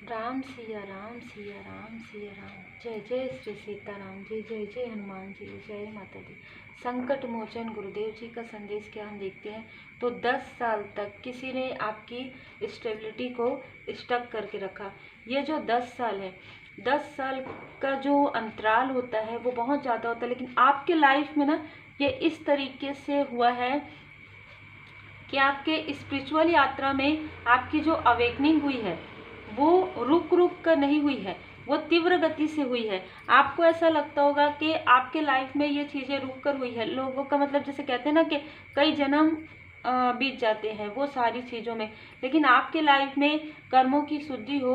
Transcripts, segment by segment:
राम सिया राम सिया राम सिया राम। जय जय श्री सीताराम जी, जय जय हनुमान जी, जय माता दी। संकट मोचन गुरुदेव जी का संदेश क्या हम देखते हैं तो 10 साल तक किसी ने आपकी स्टेबिलिटी को स्टक करके रखा। ये जो 10 साल है, 10 साल का जो अंतराल होता है वो बहुत ज़्यादा होता है, लेकिन आपके लाइफ में ना ये इस तरीके से हुआ है कि आपके स्पिरिचुअल यात्रा में आपकी जो अवेकनिंग हुई है वो रुक रुक कर नहीं हुई है, वो तीव्र गति से हुई है। आपको ऐसा लगता होगा कि आपके लाइफ में ये चीज़ें रुक कर हुई है। लोगों का मतलब जैसे कहते हैं ना कि कई जन्म बीत जाते हैं वो सारी चीज़ों में, लेकिन आपके लाइफ में कर्मों की शुद्धि हो,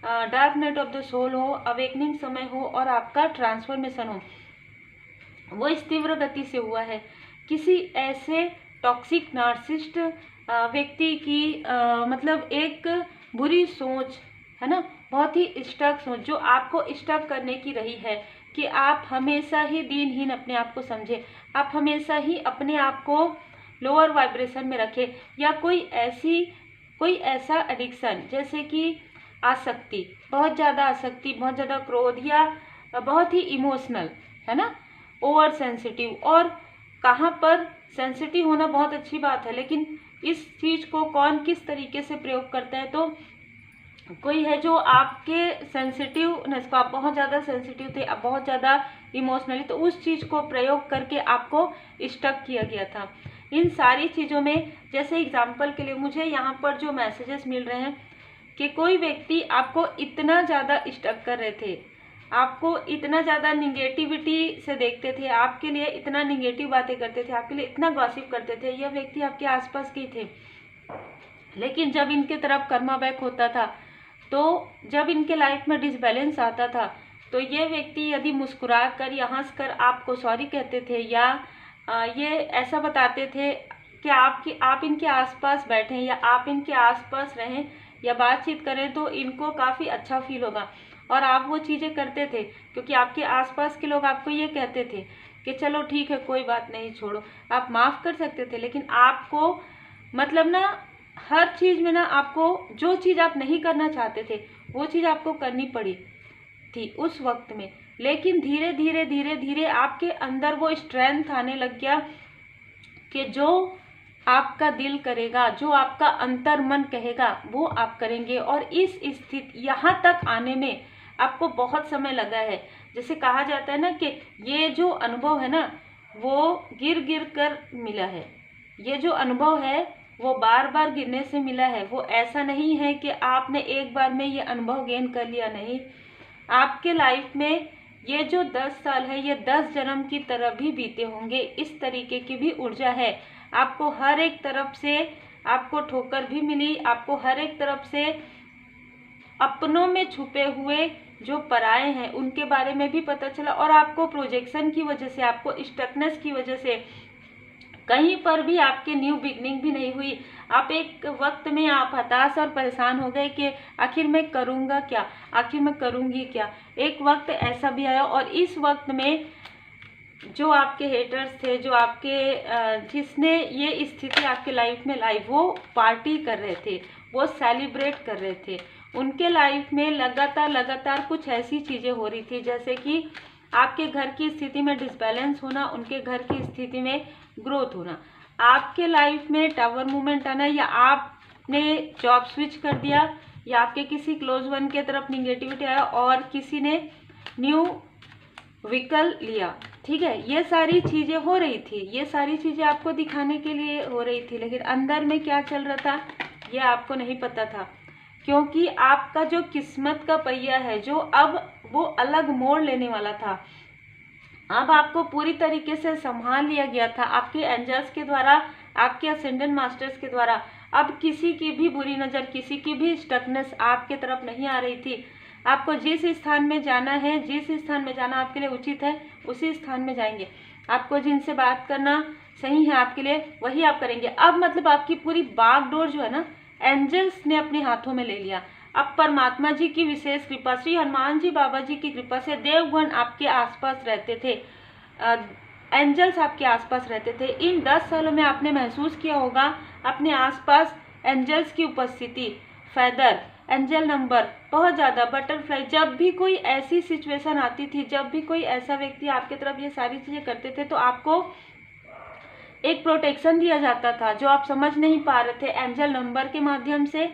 dark night of the soul हो, अवेकनिंग समय हो और आपका ट्रांसफॉर्मेशन हो, वो इस तीव्र गति से हुआ है। किसी ऐसे टॉक्सिक नार्सिस्ट व्यक्ति की मतलब एक बुरी सोच है ना, बहुत ही स्टक सोच जो आपको स्टक करने की रही है कि आप हमेशा ही दीनहीन अपने आप को समझे, आप हमेशा ही अपने आप को लोअर वाइब्रेशन में रखें, या कोई ऐसा एडिक्शन जैसे कि आसक्ति, बहुत ज़्यादा आसक्ति, बहुत ज़्यादा क्रोध, या बहुत ही इमोशनल है ना, ओवर सेंसिटिव। और कहाँ पर सेंसिटिव होना बहुत अच्छी बात है, लेकिन इस चीज़ को कौन किस तरीके से प्रयोग करता है। तो कोई है जो आपके सेंसिटिवनेस को, आप बहुत ज़्यादा सेंसिटिव थे, आप बहुत ज़्यादा इमोशनली, तो उस चीज़ को प्रयोग करके आपको स्टक किया गया था इन सारी चीज़ों में। जैसे एग्जाम्पल के लिए मुझे यहाँ पर जो मैसेजेस मिल रहे हैं कि कोई व्यक्ति आपको इतना ज़्यादा स्टक कर रहे थे, आपको इतना ज़्यादा निगेटिविटी से देखते थे, आपके लिए इतना निगेटिव बातें करते थे, आपके लिए इतना गॉसिप करते थे, यह व्यक्ति आपके आसपास के थे। लेकिन जब इनके तरफ कर्मा बैक होता था, तो जब इनके लाइफ में डिसबैलेंस आता था, तो ये व्यक्ति यदि मुस्कुरा कर या हंस कर आपको सॉरी कहते थे, या ये ऐसा बताते थे कि आप इनके आसपास बैठें या आप इनके आसपास रहें या बातचीत करें तो इनको काफ़ी अच्छा फील होगा, और आप वो चीज़ें करते थे क्योंकि आपके आसपास के लोग आपको ये कहते थे कि चलो ठीक है कोई बात नहीं, छोड़ो, आप माफ़ कर सकते थे। लेकिन आपको मतलब ना हर चीज़ में ना आपको जो चीज़ आप नहीं करना चाहते थे वो चीज़ आपको करनी पड़ी थी उस वक्त में। लेकिन धीरे धीरे धीरे धीरे आपके अंदर वो स्ट्रेंथ आने लग गया कि जो आपका दिल करेगा, जो आपका अंतर मन कहेगा वो आप करेंगे। और इस स्थिति यहाँ तक आने में आपको बहुत समय लगा है। जैसे कहा जाता है ना कि ये जो अनुभव है ना वो गिर गिर कर मिला है, ये जो अनुभव है वो बार बार गिरने से मिला है। वो ऐसा नहीं है कि आपने एक बार में ये अनुभव गेन कर लिया, नहीं। आपके लाइफ में ये जो 10 साल है ये 10 जन्म की तरह भी बीते होंगे, इस तरीके की भी ऊर्जा है। आपको हर एक तरफ से आपको ठोकर भी मिली, आपको हर एक तरफ से अपनों में छुपे हुए जो पराए हैं उनके बारे में भी पता चला, और आपको प्रोजेक्शन की वजह से, आपको स्टकनेस की वजह से कहीं पर भी आपके न्यू बिगनिंग भी नहीं हुई। आप एक वक्त में आप हताश और परेशान हो गए कि आखिर मैं करूँगा क्या, आखिर मैं करूँगी क्या। एक वक्त ऐसा भी आया, और इस वक्त में जो आपके हेटर्स थे, जो आपके जिसने ये स्थिति आपके लाइफ में लाई, वो पार्टी कर रहे थे, वो सेलिब्रेट कर रहे थे। उनके लाइफ में लगातार कुछ ऐसी चीज़ें हो रही थी जैसे कि आपके घर की स्थिति में डिसबैलेंस होना, उनके घर की स्थिति में ग्रोथ होना, आपके लाइफ में टावर मूवमेंट आना, या आपने जॉब स्विच कर दिया, या आपके किसी क्लोज वन के तरफ निगेटिविटी आया और किसी ने न्यू व्हीकल लिया। ठीक है, ये सारी चीज़ें हो रही थी, ये सारी चीज़ें आपको दिखाने के लिए हो रही थी, लेकिन अंदर में क्या चल रहा था ये आपको नहीं पता था। क्योंकि आपका जो किस्मत का पहिया है जो अब वो अलग मोड़ लेने वाला था, अब आपको पूरी तरीके से संभाल लिया गया था आपके एंजल्स के द्वारा, आपके असेंडेंट मास्टर्स के द्वारा। अब किसी की भी बुरी नज़र, किसी की भी स्टकनेस आपके तरफ नहीं आ रही थी। आपको जिस स्थान में जाना है, जिस स्थान में जाना आपके लिए उचित है उसी स्थान में जाएंगे। आपको जिनसे बात करना सही है आपके लिए वही आप करेंगे। अब मतलब आपकी पूरी बागडोर जो है ना एंजल्स ने अपने हाथों में ले लिया। अब परमात्मा जी की विशेष कृपा, श्री हनुमान जी बाबा जी की कृपा से देवगण आपके आसपास रहते थे, एंजल्स आपके आसपास रहते थे। इन 10 सालों में आपने महसूस किया होगा अपने आसपास एंजल्स की उपस्थिति, फेदर एंजल नंबर बहुत ज़्यादा, बटरफ्लाई, जब भी कोई ऐसी सिचुएशन आती थी, जब भी कोई ऐसा व्यक्ति आपके तरफ ये सारी चीज़ें करते थे, तो आपको एक प्रोटेक्शन दिया जाता था जो आप समझ नहीं पा रहे थे। एंजल नंबर के माध्यम से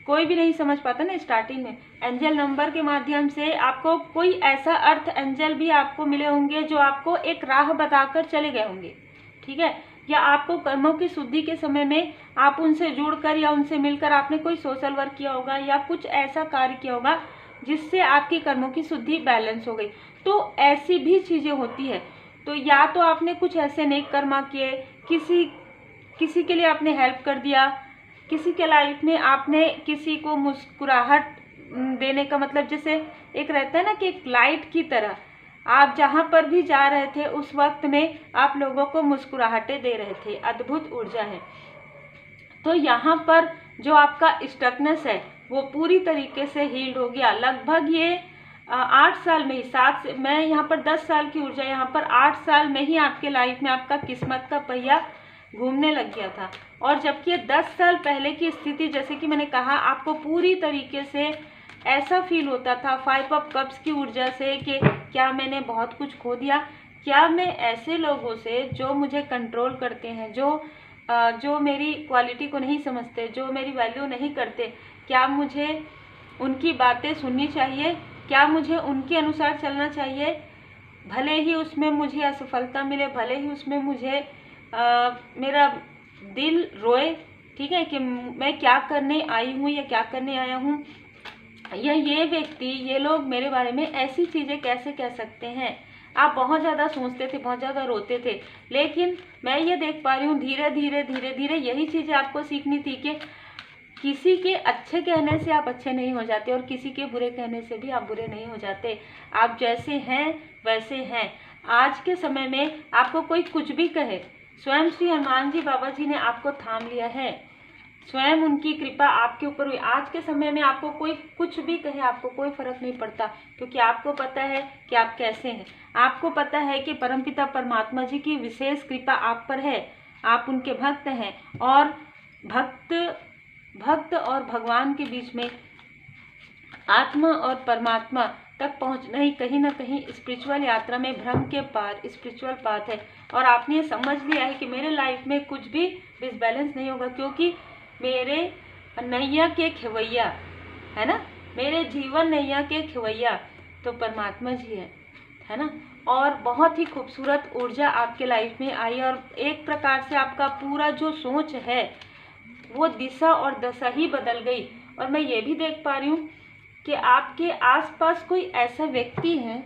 कोई भी नहीं समझ पाता ना स्टार्टिंग में। एंजल नंबर के माध्यम से आपको कोई ऐसा अर्थ एंजल भी आपको मिले होंगे जो आपको एक राह बताकर चले गए होंगे, ठीक है। या आपको कर्मों की शुद्धि के समय में आप उनसे जुड़कर या उनसे मिलकर आपने कोई सोशल वर्क किया होगा या कुछ ऐसा कार्य किया होगा जिससे आपकी कर्मों की शुद्धि बैलेंस हो गई। तो ऐसी भी चीज़ें होती है। तो या तो आपने कुछ ऐसे नेक कर्मा किए, किसी के लिए आपने हेल्प कर दिया, किसी के लाइफ में आपने किसी को मुस्कुराहट देने का मतलब, जैसे एक रहता है ना कि एक लाइट की तरह आप जहाँ पर भी जा रहे थे उस वक्त में आप लोगों को मुस्कुराहटें दे रहे थे। अद्भुत ऊर्जा है। तो यहाँ पर जो आपका स्टकनेस है वो पूरी तरीके से हील्ड हो गया। लगभग ये 8 साल में ही, मैं यहाँ पर 10 साल की ऊर्जा, यहाँ पर 8 साल में ही आपके लाइफ में आपका किस्मत का पहिया घूमने लग गया था। और जबकि 10 साल पहले की स्थिति, जैसे कि मैंने कहा, आपको पूरी तरीके से ऐसा फील होता था 5 ऑफ कप्स की ऊर्जा से कि क्या मैंने बहुत कुछ खो दिया, क्या मैं ऐसे लोगों से जो मुझे कंट्रोल करते हैं, जो मेरी क्वालिटी को नहीं समझते, जो मेरी वैल्यू नहीं करते, क्या मुझे उनकी बातें सुननी चाहिए, क्या मुझे उनके अनुसार चलना चाहिए, भले ही उसमें मुझे असफलता मिले, भले ही उसमें मुझे मेरा दिल रोए, ठीक है, कि मैं क्या करने आई हूँ या क्या करने आया हूँ, या ये व्यक्ति, ये लोग मेरे बारे में ऐसी चीज़ें कैसे कह सकते हैं। आप बहुत ज़्यादा सोचते थे, बहुत ज़्यादा रोते थे। लेकिन मैं ये देख पा रही हूँ धीरे धीरे यही चीज़ें आपको सीखनी थी कि किसी के अच्छे कहने से आप अच्छे नहीं हो जाते और किसी के बुरे कहने से भी आप बुरे नहीं हो जाते। आप जैसे हैं वैसे हैं। आज के समय में आपको कोई कुछ भी कहे, स्वयं श्री हनुमान जी बाबा जी ने आपको थाम लिया है, स्वयं उनकी कृपा आपके ऊपर हुई। आज के समय में आपको कोई कुछ भी कहे, आपको कोई फर्क नहीं पड़ता, क्योंकि आपको पता है कि आप कैसे हैं। आपको पता है कि परमपिता परमात्मा जी की विशेष कृपा आप पर है, आप उनके भक्त हैं। और भक्त और भगवान के बीच में आत्मा और परमात्मा तक पहुंचना ही कहीं ना कहीं स्पिरिचुअल यात्रा में भ्रम के पार स्पिरिचुअल पाथ है। और आपने ये समझ लिया है कि मेरे लाइफ में कुछ भी डिसबैलेंस नहीं होगा, क्योंकि मेरे नैया के खेवैया है ना, मेरे जीवन नैया के खेवैया तो परमात्मा जी है ना। और बहुत ही खूबसूरत ऊर्जा आपके लाइफ में आई और एक प्रकार से आपका पूरा जो सोच है वो दिशा और दशा ही बदल गई। और मैं ये भी देख पा रही हूँ कि आपके आसपास कोई ऐसा व्यक्ति है,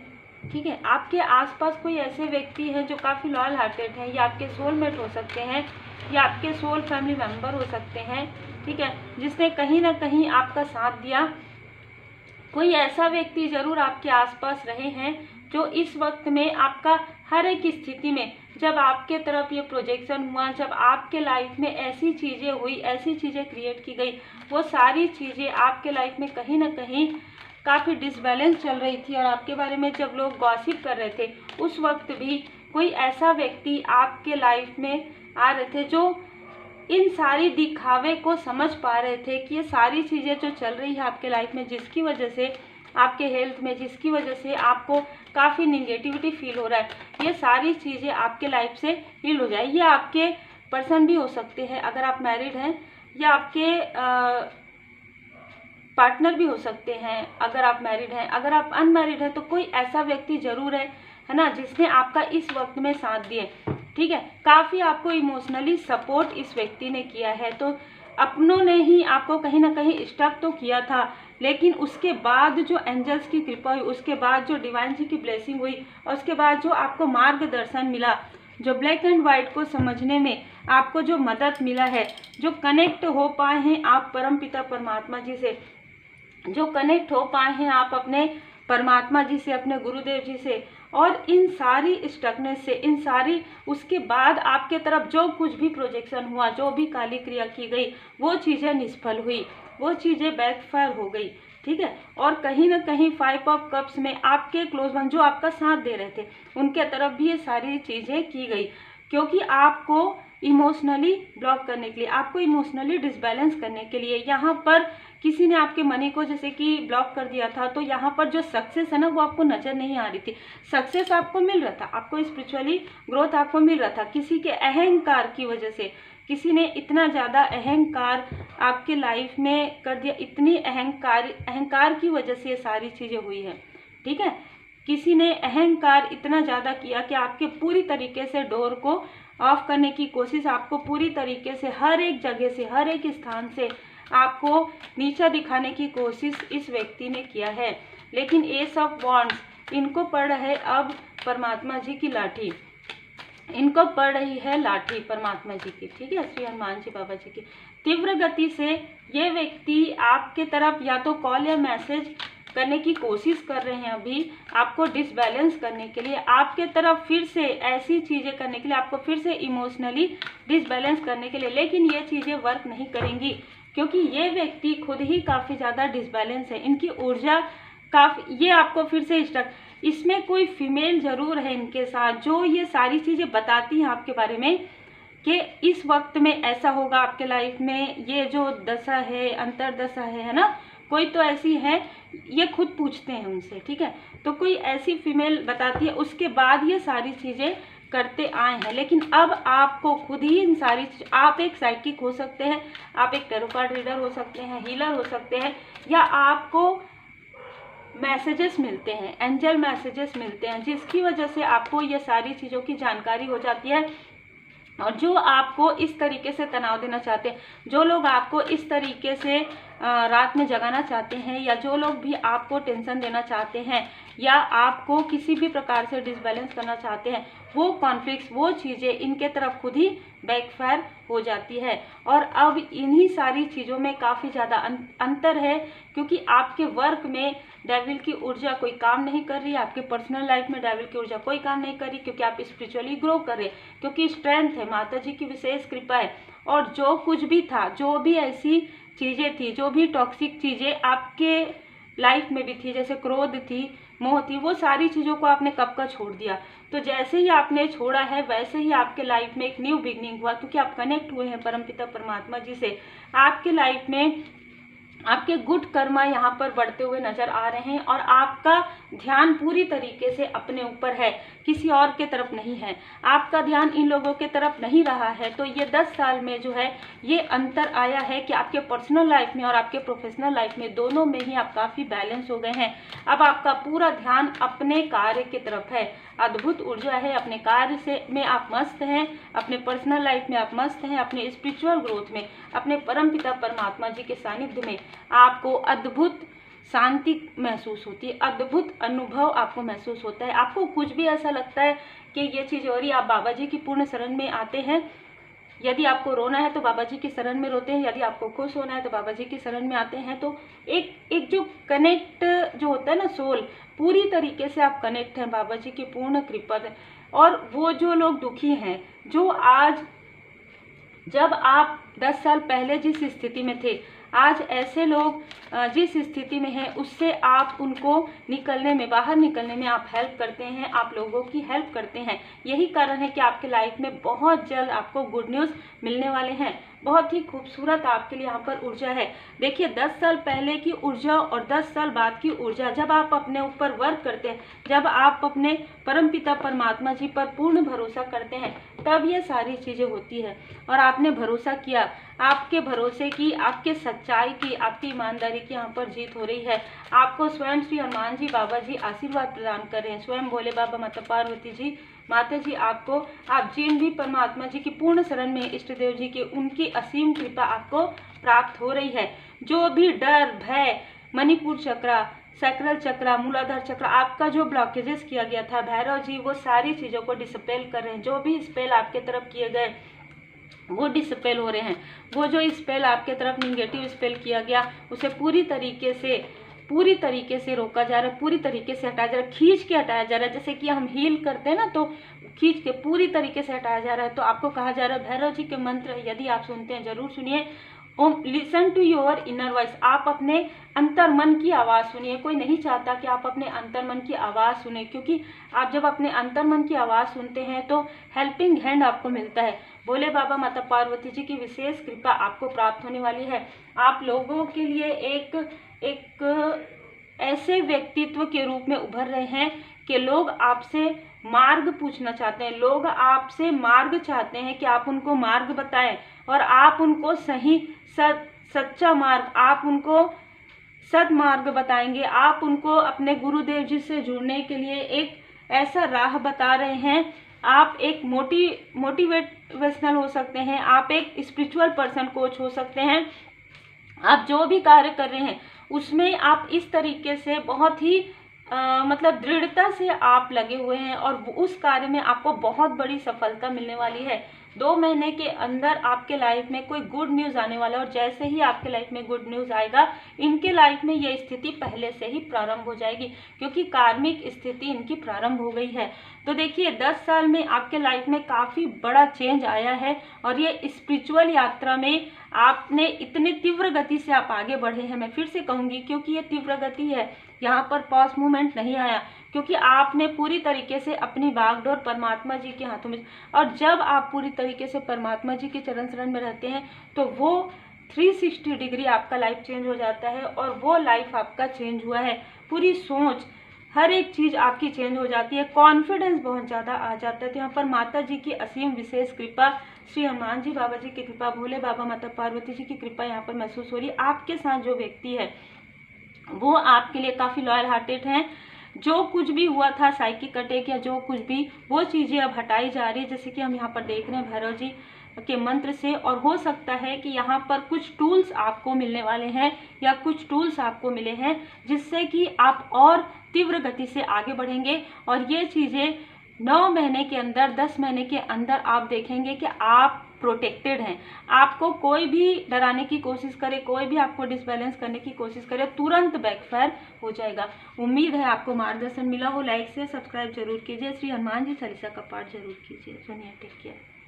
ठीक है, आपके आसपास कोई ऐसे व्यक्ति हैं जो काफ़ी लॉयल हार्टेड हैं, या आपके सोलमेट हो सकते हैं, या आपके सोल फैमिली मेंबर हो सकते हैं, ठीक है, जिसने कहीं ना कहीं आपका साथ दिया। कोई ऐसा व्यक्ति जरूर आपके आसपास रहे हैं जो इस वक्त में आपका हर एक स्थिति में, जब आपके तरफ ये प्रोजेक्शन हुआ, जब आपके लाइफ में ऐसी चीज़ें हुई, ऐसी चीज़ें क्रिएट की गई, वो सारी चीज़ें आपके लाइफ में कहीं ना कहीं काफ़ी डिसबैलेंस चल रही थी। और आपके बारे में जब लोग गॉसिप कर रहे थे, उस वक्त भी कोई ऐसा व्यक्ति आपके लाइफ में आ रहे थे जो इन सारी दिखावे को समझ पा रहे थे कि ये सारी चीज़ें जो चल रही है आपके लाइफ में, जिसकी वजह से आपके हेल्थ में, जिसकी वजह से आपको काफ़ी निगेटिविटी फील हो रहा है, ये सारी चीज़ें आपके लाइफ से हील हो जाए। ये आपके पर्सन भी हो सकते हैं अगर आप मैरिड हैं, या आपके पार्टनर भी हो सकते हैं अगर आप मैरिड हैं। अगर आप अनमैरिड हैं तो कोई ऐसा व्यक्ति जरूर है ना, जिसने आपका इस वक्त में साथ दिए, ठीक है। काफ़ी आपको इमोशनली सपोर्ट इस व्यक्ति ने किया है। तो अपनों ने ही आपको कहीं ना कहीं स्टक तो किया था, लेकिन उसके बाद जो एंजल्स की कृपा हुई, उसके बाद जो डिवाइन जी की ब्लेसिंग हुई, और उसके बाद जो आपको मार्गदर्शन मिला, जो ब्लैक एंड वाइट को समझने में आपको जो मदद मिला है, जो कनेक्ट हो पाए हैं आप परमपिता परमात्मा जी से, जो कनेक्ट हो पाए हैं आप अपने परमात्मा जी से, अपने गुरुदेव जी से, और इन सारी स्टकनेस से, इन सारी उसके बाद आपके तरफ जो कुछ भी प्रोजेक्शन हुआ, जो भी काली क्रिया की गई, वो चीज़ें निष्फल हुई, वो चीज़ें बैकफायर हो गई, ठीक है। और कहीं ना कहीं 5 ऑफ कप्स में आपके क्लोज वन जो आपका साथ दे रहे थे, उनके तरफ भी ये सारी चीज़ें की गई, क्योंकि आपको इमोशनली ब्लॉक करने के लिए, आपको इमोशनली डिसबैलेंस करने के लिए। यहाँ पर किसी ने आपके मनी को जैसे कि ब्लॉक कर दिया था, तो यहाँ पर जो सक्सेस है ना वो आपको नजर नहीं आ रही थी। सक्सेस आपको मिल रहा था, आपको स्पिरिचुअली ग्रोथ आपको मिल रहा था, किसी के अहंकार की वजह से, किसी ने इतना ज़्यादा अहंकार आपके लाइफ में कर दिया, इतनी अहंकार की वजह से ये सारी चीज़ें हुई है। ठीक है, किसी ने अहंकार इतना ज़्यादा किया कि आपके पूरी तरीके से डोर को ऑफ करने की कोशिश, आपको पूरी तरीके से हर एक जगह से, हर एक स्थान से आपको नीचा दिखाने की कोशिश इस व्यक्ति ने किया है। लेकिन एस ऑफ वॉन्ड्स, इनको पड़ है अब परमात्मा जी की लाठी, इनको पड़ रही है लाठी परमात्मा जी की। ठीक है, श्री हनुमान जी बाबा जी की। तीव्र गति से ये व्यक्ति आपके तरफ या तो कॉल या मैसेज करने की कोशिश कर रहे हैं अभी, आपको डिसबैलेंस करने के लिए, आपके तरफ फिर से ऐसी चीज़ें करने के लिए, आपको फिर से इमोशनली डिसबैलेंस करने के लिए। लेकिन ये चीज़ें वर्क नहीं करेंगी, क्योंकि ये व्यक्ति खुद ही काफ़ी ज़्यादा डिसबैलेंस है, इनकी ऊर्जा काफ़ी, ये आपको फिर से स्टक, इसमें कोई फीमेल जरूर है इनके साथ जो ये सारी चीज़ें बताती हैं आपके बारे में कि इस वक्त में ऐसा होगा आपके लाइफ में, ये जो दशा है, अंतरदशा है ना, कोई तो ऐसी है, ये खुद पूछते हैं उनसे। ठीक है, तो कोई ऐसी फीमेल बताती है, उसके बाद ये सारी चीज़ें करते आए हैं। लेकिन अब आपको खुद ही इन सारी, आप एक साइकिक हो सकते हैं, आप एक टैरो कार्ड रीडर हो सकते हैं, हीलर हो सकते हैं, या आपको मैसेजेस मिलते हैं, एंजल मैसेजेस मिलते हैं, जिसकी वजह से आपको ये सारी चीज़ों की जानकारी हो जाती है। और जो आपको इस तरीके से तनाव देना चाहते हैं, जो लोग आपको इस तरीके से रात में जगाना चाहते हैं, या जो लोग भी आपको टेंशन देना चाहते हैं, या आपको किसी भी प्रकार से डिसबैलेंस करना चाहते हैं, वो कॉन्फ्लिक्ट्स, वो चीज़ें इनके तरफ खुद ही बैकफायर हो जाती है। और अब इन्हीं सारी चीज़ों में काफ़ी ज़्यादा अंतर है, क्योंकि आपके वर्क में डेविल की ऊर्जा कोई काम नहीं कर रही है, आपके पर्सनल लाइफ में डेविल की ऊर्जा कोई काम नहीं कर रही, क्योंकि आप स्पिरिचुअली ग्रो कर रहे हैं, क्योंकि स्ट्रेंथ है, माता जी की विशेष कृपा है। और जो कुछ भी था, जो भी ऐसी चीज़ें थी, जो भी टॉक्सिक चीज़ें आपके लाइफ में भी थी, जैसे क्रोध थी, मोह थी, वो सारी चीज़ों को आपने कब का छोड़ दिया। तो जैसे ही आपने छोड़ा है, वैसे ही आपके लाइफ में एक न्यू बिगनिंग हुआ, क्योंकि आप कनेक्ट हुए हैं परमपिता परमात्मा जी से। आपके लाइफ में आपके गुड कर्मा यहाँ पर बढ़ते हुए नजर आ रहे हैं, और आपका ध्यान पूरी तरीके से अपने ऊपर है, किसी और के तरफ नहीं है, आपका ध्यान इन लोगों के तरफ नहीं रहा है। तो ये 10 साल में जो है ये अंतर आया है कि आपके पर्सनल लाइफ में और आपके प्रोफेशनल लाइफ में, दोनों में ही आप काफ़ी बैलेंस हो गए हैं। अब आपका पूरा ध्यान अपने कार्य की तरफ है, अद्भुत ऊर्जा है, अपने कार्य से में आप मस्त हैं, अपने पर्सनल लाइफ में आप मस्त हैं, अपने स्पिरिचुअल ग्रोथ में, अपने परमपिता परमात्मा जी के सानिध्य में आपको अद्भुत शांति महसूस होती है, अद्भुत अनुभव आपको महसूस होता है। आपको कुछ भी ऐसा लगता है कि ये चीज़ हो रही है, आप बाबा जी की पूर्ण शरण में आते हैं। यदि आपको रोना है तो बाबा जी की शरण में रोते हैं, यदि आपको खुश होना है तो बाबा जी की शरण में आते हैं। तो एक जो कनेक्ट जो होता है ना, सोल, पूरी तरीके से आप कनेक्ट हैं बाबा जी की पूर्ण कृपा से। और वो जो लोग दुखी हैं, जो आज, जब आप 10 साल पहले जिस स्थिति में थे, आज ऐसे लोग जिस स्थिति में हैं, उससे आप उनको निकलने में, बाहर निकलने में आप हेल्प करते हैं, आप लोगों की हेल्प करते हैं। यही कारण है कि आपके लाइफ में बहुत जल्द आपको गुड न्यूज़ मिलने वाले हैं। बहुत ही खूबसूरत आपके लिए यहाँ पर ऊर्जा है। देखिए, 10 साल पहले की ऊर्जा और 10 साल बाद की ऊर्जा, जब आप अपने ऊपर वर्क करते हैं, जब आप अपने परमपिता परमात्मा जी पर पूर्ण भरोसा करते हैं, तब ये सारी चीज़ें होती है। और आपने भरोसा किया, आपके भरोसे की, आपके सच्चाई की, आपकी ईमानदारी की यहाँ पर जीत हो रही है। आपको स्वयं श्री हनुमान जी बाबा जी आशीर्वाद प्रदान कर रहे हैं, स्वयं भोले बाबा, माता पार्वती जी, माता जी आपको, आप जिन भी परमात्मा जी की पूर्ण शरण में, इष्ट देव जी की, उनकी असीम कृपा आपको प्राप्त हो रही है। जो भी डर, भय, मणिपुर चक्र, सैक्रल चक्र, मूलाधार चक्र, आपका जो ब्लॉकेजेस किया गया था, भैरव जी वो सारी चीज़ों को डिस्पेल कर रहे हैं। जो भी स्पेल आपके तरफ किए गए वो डिस्पेल हो रहे हैं। वो जो स्पेल आपके तरफ निगेटिव स्पेल किया गया, उसे पूरी तरीके से रोका जा रहा है, पूरी तरीके से हटाया जा रहा है, खींच के हटाया जा रहा है। जैसे कि हम हील करते हैं ना, तो खींच के पूरी तरीके से हटाया जा रहा है। तो आपको कहा जा रहा है, भैरव जी के मंत्र यदि आप सुनते हैं, जरूर सुनिए, listen to your inner voice, आप अपने अंतर मन की आवाज़ सुनिए। कोई नहीं चाहता कि आप अपने अंतर मन की आवाज़ सुने, क्योंकि आप जब अपने अंतर मन की आवाज़ सुनते हैं तो हेल्पिंग हैंड आपको मिलता है। भोले बाबा माता पार्वती जी की विशेष कृपा आपको प्राप्त होने वाली है। आप लोगों के लिए एक ऐसे व्यक्तित्व के रूप में उभर रहे हैं कि लोग आपसे मार्ग पूछना चाहते हैं, लोग आपसे मार्ग चाहते हैं कि आप उनको मार्ग बताएं और आप उनको सही सच्चा मार्ग, आप उनको सदमार्ग बताएंगे। आप उनको अपने गुरुदेव जी से जुड़ने के लिए एक ऐसा राह बता रहे हैं। आप एक मोटिवेशनल हो सकते हैं, आप एक स्पिरिचुअल पर्सन कोच हो सकते हैं। आप जो भी कार्य कर रहे हैं उसमें आप इस तरीके से बहुत ही मतलब दृढ़ता से आप लगे हुए हैं और उस कार्य में आपको बहुत बड़ी सफलता मिलने वाली है। 2 महीने के अंदर आपके लाइफ में कोई गुड न्यूज़ आने वाला है और जैसे ही आपके लाइफ में गुड न्यूज़ आएगा, इनके लाइफ में ये स्थिति पहले से ही प्रारंभ हो जाएगी, क्योंकि कार्मिक स्थिति इनकी प्रारंभ हो गई है। तो देखिए 10 साल में आपके लाइफ में काफ़ी बड़ा चेंज आया है और ये स्पिरिचुअल यात्रा में आपने इतने तीव्र गति से आप आगे बढ़े हैं। मैं फिर से कहूँगी, क्योंकि ये तीव्र गति है, यहाँ पर पॉज मूवमेंट नहीं आया, क्योंकि आपने पूरी तरीके से अपनी बागडोर परमात्मा जी के हाथों में, और जब आप पूरी तरीके से परमात्मा जी के चरण शरण में रहते हैं तो वो 360 डिग्री आपका लाइफ चेंज हो जाता है और वो लाइफ आपका चेंज हुआ है। पूरी सोच, हर एक चीज़ आपकी चेंज हो जाती है, कॉन्फिडेंस बहुत ज़्यादा आ जाता है। तो यहाँ पर माता जी की असीम विशेष कृपा, श्री हनुमान जी बाबा जी की कृपा, भोले बाबा माता पार्वती जी की कृपा यहाँ पर महसूस हो रही है। आपके साथ जो व्यक्ति है वो आपके लिए काफ़ी लॉयल हार्टेड हैं। जो कुछ भी हुआ था, साइकिक अटैक या जो कुछ भी, वो चीज़ें अब हटाई जा रही है, जैसे कि हम यहाँ पर देख रहे हैं भैरव जी के मंत्र से। और हो सकता है कि यहाँ पर कुछ टूल्स आपको मिलने वाले हैं या कुछ टूल्स आपको मिले हैं जिससे कि आप और तीव्र गति से आगे बढ़ेंगे। और ये चीज़ें 9 महीने के अंदर, 10 महीने के अंदर आप देखेंगे कि आप प्रोटेक्टेड हैं। आपको कोई भी डराने की कोशिश करे, कोई भी आपको डिसबैलेंस करने की कोशिश करे, तुरंत बैकफायर हो जाएगा। उम्मीद है आपको मार्गदर्शन मिला हो। लाइक से सब्सक्राइब जरूर कीजिए। श्री हनुमान जी चालीसा का पाठ जरूर कीजिए। सुनिए, टेक केयर।